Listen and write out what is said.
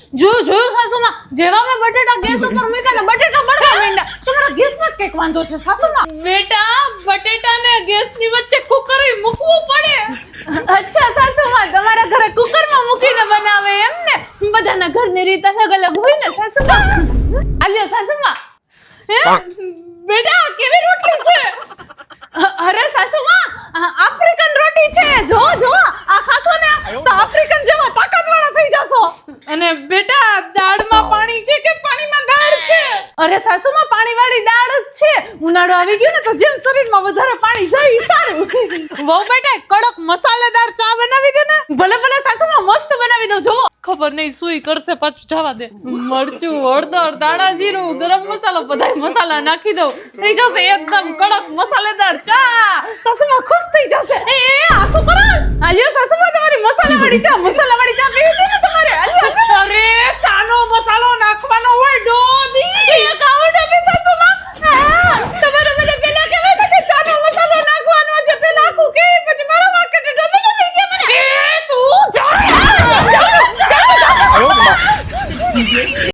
જોયું સાસુમાં, જેવા મેં બટેટા ગેસ ઉપર મૂક્યા ને બટેટા બળવા માંડ્યા. તમારા ગેસમાં જ કંઈક વાંધો છે સાસુમાં. બેટા બટેટાને ગેસની વચ્ચે કુકર મૂકવું પડે. અચ્છા સાસુમાં, તમારા ઘરે કુકરમાં મૂકીને બનાવે એમ ને? બધાના ઘરની રીત અલગ અલગ હોય ને સાસુમાં. આલ્યો સાસુમાં. બેટા કેવી રોટલી છે? અરે સાસુમાં, આફ્રિકન રોટી છે. જો આ ખાશો ને તો આફ્રિકન જેવા તાકાતવાળા થઈ જશો. અને બેટા દાળમાં પાણી છે કે પાણીમાં દાળ છે? અરે સાસુમાં, પાણીવાળી દાળ જ છે. ઉનાળો આવી ગયો ને તો જેમ શરીરમાં વધારે પાણી જાય ઈ સારું. વહુ બેટા કડક મસાલેદાર ચા બનાવી દે ને. ભલે સાસુમાં, મસ્ત બનાવી દઉં. જોવો. ખબર નહીં સુઈ કરશે પાછું જવા દે. મરચું હળદર દાણા જીરું ગરમ મસાલો બધાય મસાલા નાખી દઉં, થઈ જશે એકદમ કડક મસાલેદાર ચા. સાસુમાં ખુશ થઈ જશે. એ આ શું કરસ? આલ્યો સાસુમાં, તમારી મસાલાવાળી ચા પીવી છે ને તમારે? આલ્યો. અરે ચાનો મસાલો નાખવાનો હોય ડોદી. એક આવડ આપી સાસુમાં. તમારે મને પેલા કહેવાય ને કે ચાનો મસાલો નાખવાનો છે. પેલા આખું કે પછી મારા માર્કેટે ડબી કે મને. એ તું જા.